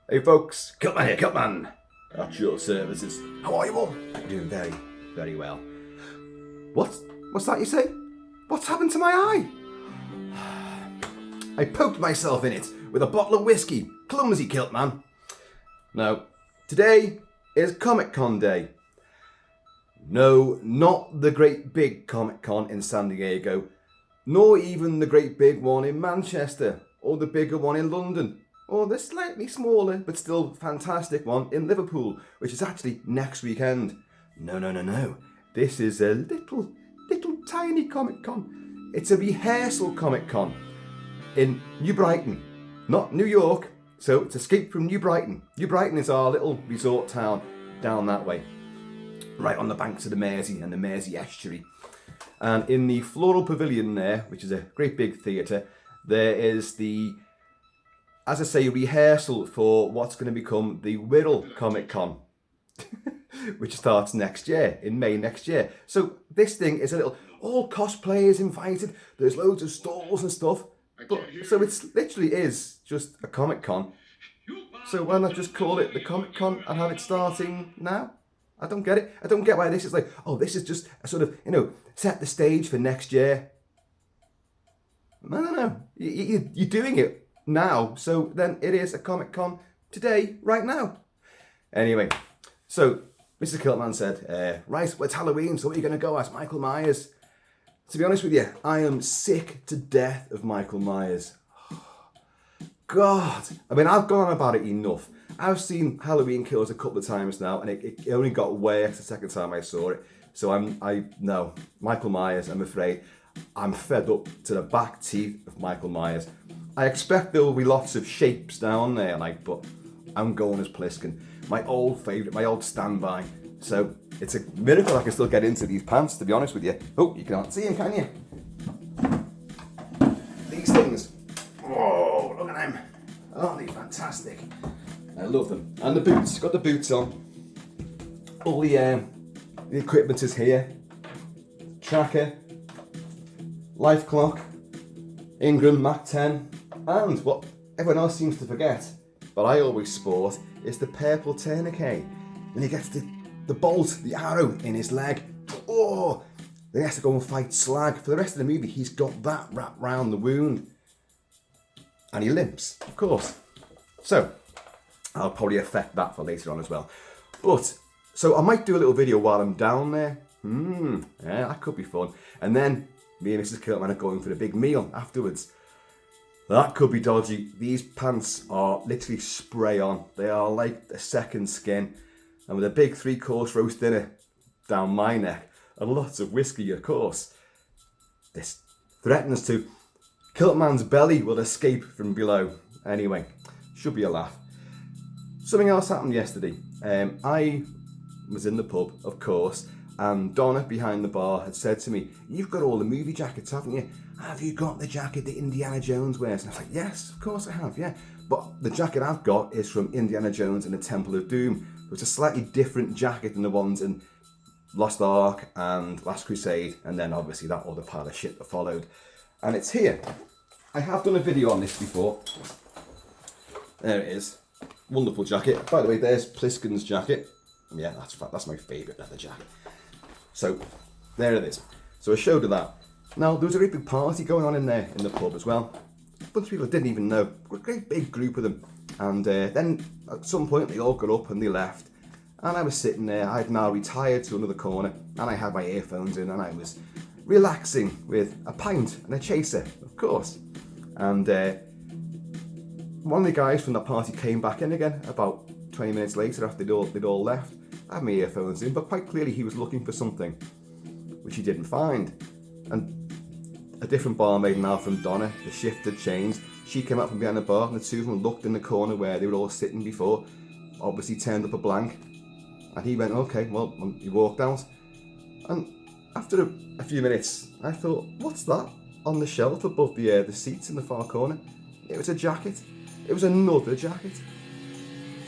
Hey folks, Kilt-Man here, Kilt-Man. At your services. How are you all? I'm doing very, very well. What's that you say? What's happened to my eye? I poked myself in it with a bottle of whiskey. Clumsy Kilt-Man. No, today is Comic-Con day. No, not the great big Comic-Con in San Diego, nor even the great big one in Manchester, or the bigger one in London, or the slightly smaller but still fantastic one in Liverpool, which is actually next weekend. No. This is a little tiny Comic-Con. It's a rehearsal Comic-Con in New Brighton, not New York. So it's Escape from New Brighton. New Brighton is our little resort town down that way, right on the banks of the Mersey and the Mersey estuary. And in the Floral Pavilion there, which is a great big theatre, there is the, as I say, rehearsal for what's going to become the Wirral Comic-Con, which starts next year, in May next year. So this thing is a little, all cosplayers invited, there's loads of stalls and stuff. So it literally is just a Comic-Con. So why not just call it the Comic-Con and have it starting now? I don't get it. I don't get why this is like, oh, this is just a sort of, set the stage for next year. No. You're doing it now. So then it is a Comic-Con today, right now. Anyway, so Mr. Kilt-Man said, right, well, it's Halloween, so what are you going to go as? Michael Myers. To be honest with you, I am sick to death of Michael Myers. God. I mean, I've gone on about it enough. I've seen Halloween Kills a couple of times now, and it only got worse the second time I saw it. So no, Michael Myers, I'm afraid. I'm fed up to the back teeth of Michael Myers. I expect there will be lots of shapes down there, but I'm going as Pliskin. My old favourite, my old standby. So it's a miracle I can still get into these pants, to be honest with you. Oh, you can't see them, can you? These things. Oh, look at them. Aren't they fantastic? I love them. And the boots, got the boots on. All the equipment is here. Tracker, life clock, Ingram Mac 10, and what everyone else seems to forget, but I always sport, is the purple tourniquet. Then he gets the bolt, the arrow in his leg. Oh! Then he has to go and fight Slag. For the rest of the movie, he's got that wrapped round the wound. And he limps, of course. So, I'll probably affect that for later on as well. But, so I might do a little video while I'm down there. Yeah, that could be fun. And then, me and Mrs. Kilt-Man are going for a big meal afterwards. That could be dodgy. These pants are literally spray on. They are like a second skin. And with a big 3-course roast dinner down my neck, and lots of whiskey, of course, this threatens to. Kilt-Man's belly will escape from below. Anyway, should be a laugh. Something else happened yesterday. I was in the pub, of course, and Donna behind the bar had said to me, "You've got all the movie jackets, haven't you? Have you got the jacket that Indiana Jones wears?" And I was like, "Yes, of course I have, yeah." But the jacket I've got is from Indiana Jones and the Temple of Doom. It's a slightly different jacket than the ones in Lost Ark and Last Crusade, and then obviously that other pile of shit that followed. And it's here. I have done a video on this before. There it is. Wonderful jacket. By the way, there's Pliskin's jacket. Yeah, that's my favourite leather jacket. So, there it is. So I showed her that. Now, there was a great big party going on in there, in the pub as well. A bunch of people I didn't even know. A great big group of them. And then, at some point, they all got up and they left. And I was sitting there. I'd now retired to another corner. And I had my earphones in and I was relaxing with a pint and a chaser, of course. And one of the guys from that party came back in again about 20 minutes later after they'd all left. I had my earphones in, but quite clearly he was looking for something, which he didn't find. And a different barmaid now from Donna, the shift had changed. She came out from behind the bar and the two of them looked in the corner where they were all sitting before, obviously turned up a blank. And he went, okay, well, he walked out. And after a few minutes, I thought, what's that on the shelf above the seats in the far corner? It was a jacket. It was another jacket.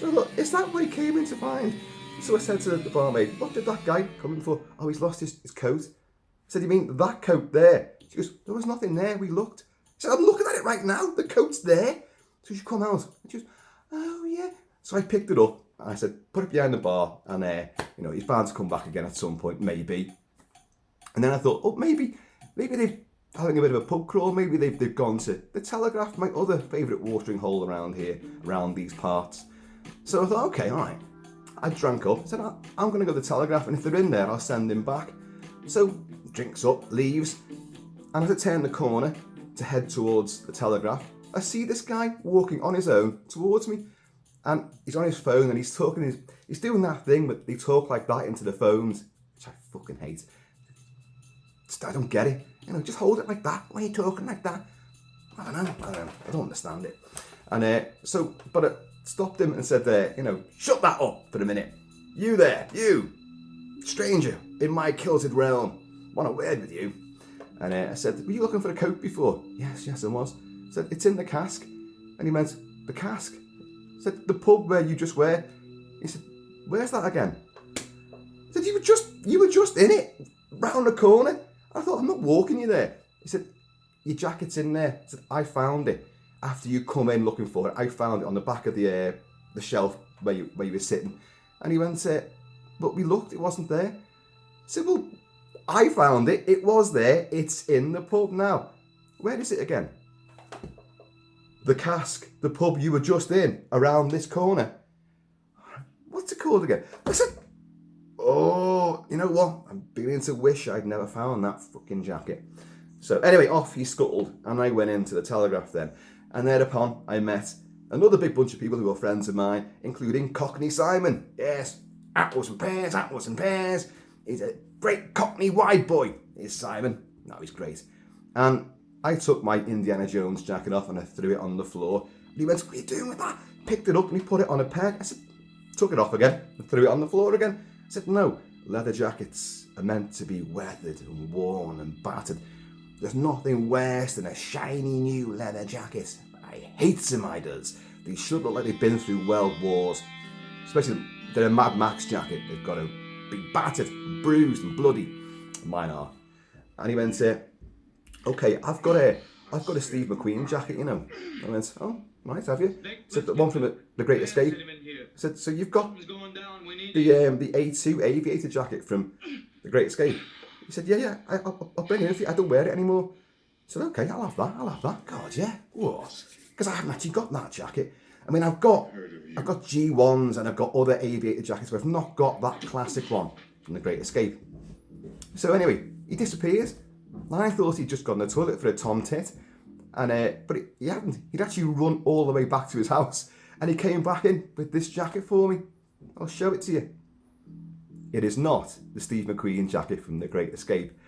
So look, is that what he came in to find? So I said to the barmaid, what did that guy come in for? Oh, he's lost his coat. I said, you mean that coat there? She goes, there was nothing there, we looked. I said, I'm looking at it right now, the coat's there. So she come out, and she goes, oh yeah, So I picked it up and I said, put it behind the bar, and you know, he's bound to come back again at some point, maybe. And then I thought, oh, maybe they've having a bit of a pub crawl, maybe they've gone to the Telegraph, my other favourite watering hole around here, around these parts. So I thought, okay, all right. I drank up, said, I'm going to go to the Telegraph, and if they're in there, I'll send him back. So, drinks up, leaves, and as I turn the corner to head towards the Telegraph, I see this guy walking on his own towards me, and he's on his phone, and he's talking, he's doing that thing, but they talk like that into the phones, which I fucking hate. I don't get it. You know, just hold it like that. Why are you talking like that? I don't know. I don't understand it. And but I stopped him and said, you know, shut that up for a minute. You there, you, stranger in my kilted realm, want a word with you. And I said, were you looking for a coat before? Yes, I was. I said, it's in the cask. And he went, the cask? I said, the pub where you just were. He said, where's that again? I said, you were just in it, round the corner. I thought, I'm not walking you there. He said, your jacket's in there. I said, I found it after you come in looking for it. I found it on the back of the shelf where you were sitting. And he went, but we looked, it wasn't there. I said, well, I found it. It was there. It's in the pub now. Where is it again? The cask, the pub you were just in, around this corner. What's it called again? I said, oh, you know what? I'm beginning to wish I'd never found that fucking jacket. So anyway, off he scuttled, and I went into the Telegraph then. And thereupon, I met another big bunch of people who were friends of mine, including Cockney Simon. Yes, apples and pears. He's a great Cockney wide boy, is Simon. No, he's great. And I took my Indiana Jones jacket off and I threw it on the floor. And he went, what are you doing with that? Picked it up and he put it on a peg. I said, took it off again and threw it on the floor again. I said, no, leather jackets are meant to be weathered and worn and battered. There's nothing worse than a shiny new leather jacket. I hate them, I does. They should look like they've been through world wars. Especially they're a Mad Max jacket. They've got to be battered and bruised and bloody. Mine are. And he went, okay, I've got a Steve McQueen jacket, you know. I went, oh, right, have you? I said, the one from the Great Escape. I said, so you've got the A2 aviator jacket from the Great Escape? He said, yeah, I'll bring it in for you. I don't wear it anymore. I said, okay, I'll have that. God, yeah. What? Because I haven't actually got that jacket. I mean, I've got G1s and I've got other aviator jackets, but I've not got that classic one from the Great Escape. So anyway, he disappears. And I thought he'd just gone to the toilet for a tom tit. But he hadn't. He'd actually run all the way back to his house. And he came back in with this jacket for me. I'll show it to you. It is not the Steve McQueen jacket from The Great Escape.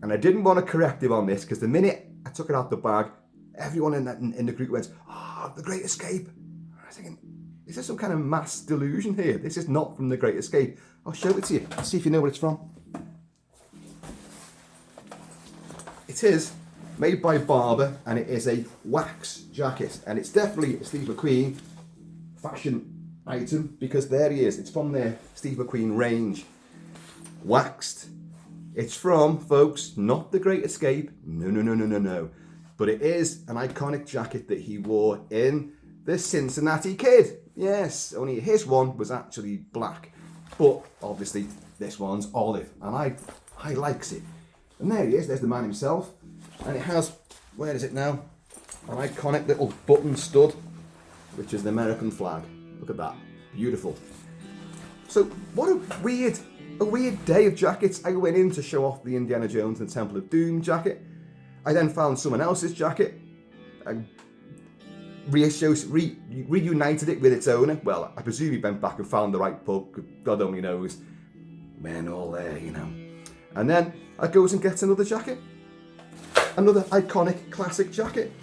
And I didn't want to correct him on this because the minute I took it out the bag, everyone in the group went, oh, The Great Escape. I was thinking, is there some kind of mass delusion here? This is not from The Great Escape. I'll show it to you. See if you know what it's from. It is made by Barber and it is a wax jacket. And it's definitely a Steve McQueen fashion item because there he is. It's from their Steve McQueen range. Waxed. It's from, folks, not The Great Escape. No. But it is an iconic jacket that he wore in The Cincinnati Kid. Yes, only his one was actually black. But obviously this one's olive. And I likes it. And there he is, there's the man himself. And it has, where is it now? An iconic little button stud, which is the American flag. Look at that, beautiful. So what a weird day of jackets. I went in to show off the Indiana Jones and Temple of Doom jacket. I then found someone else's jacket. I reunited it with its owner. Well, I presume he went back and found the right pub. God only knows. Men all there, you know. And then I goes and gets another jacket. Another iconic classic jacket.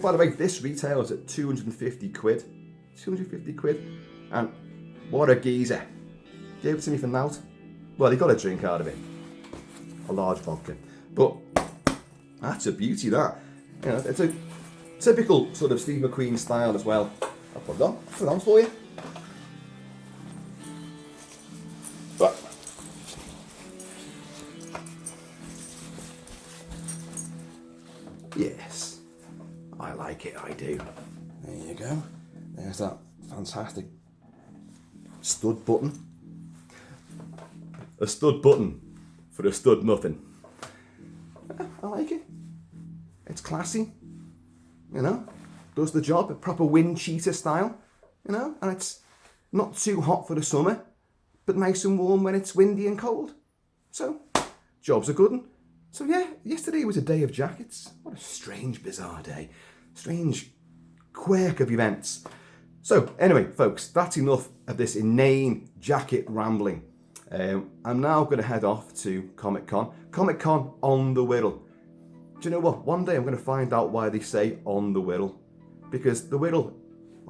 By the way, this retails at 250 quid. 250 quid. And what a geezer. Gave it to me for nout. Well, he got a drink out of it. A large vodka. But that's a beauty, that. You know, it's a typical sort of Steve McQueen style as well. I'll put it on for you. But yes, I like it, I do. There you go. There's that fantastic stud button. A stud button for a stud nothing. I like it. It's classy, you know, does the job, a proper wind cheater style, you know, and it's not too hot for the summer, but nice and warm when it's windy and cold. So, job's a good one. So yeah, yesterday was a day of jackets. What a strange, bizarre day. Strange quirk of events. So anyway, folks, that's enough of this inane jacket rambling. I'm now going to head off to Comic-Con. Comic-Con on the Wirral. Do you know what? One day I'm going to find out why they say on the Wirral. Because the Wirral,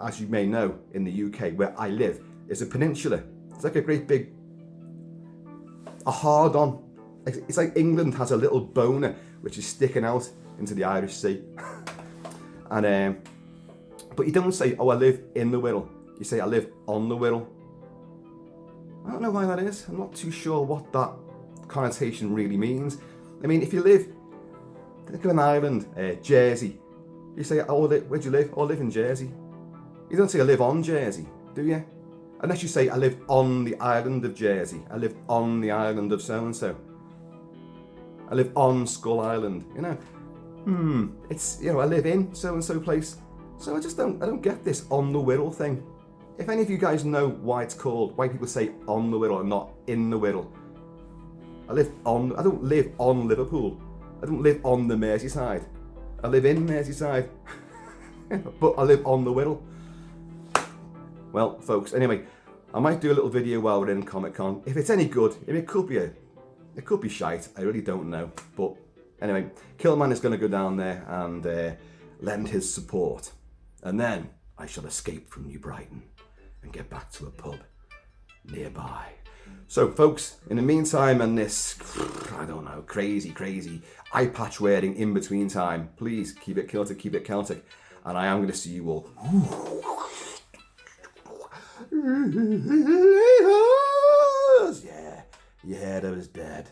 as you may know, in the UK, where I live, is a peninsula. It's like a great big, a hard-on. It's like England has a little boner which is sticking out into the Irish Sea. And but you don't say, oh, I live in the Wirral. You say, I live on the Wirral. I don't know why that is. I'm not too sure what that connotation really means. I mean, if you live, think of an island, Jersey. You say, oh, where'd you live? Oh, I live in Jersey. You don't say, I live on Jersey, do you? Unless you say, I live on the island of Jersey. I live on the island of so-and-so. I live on Skull Island, you know. It's, you know, I live in so-and-so place. So I don't get this on the Wirral thing. If any of you guys know why it's called, why people say on the Wirral and not in the Wirral. I don't live on Liverpool. I don't live on the Merseyside. I live in Merseyside. But I live on the Wirral. Well, folks, anyway, I might do a little video while we're in Comic-Con. If it's any good, it could be shite, I really don't know. But anyway, Kilt-Man is going to go down there and lend his support. And then I shall escape from New Brighton and get back to a pub nearby. So folks, in the meantime and this, I don't know, crazy eye patch wearing in between time, please keep it Celtic, keep it Celtic. And I am going to see you all. Yeah, that was dead.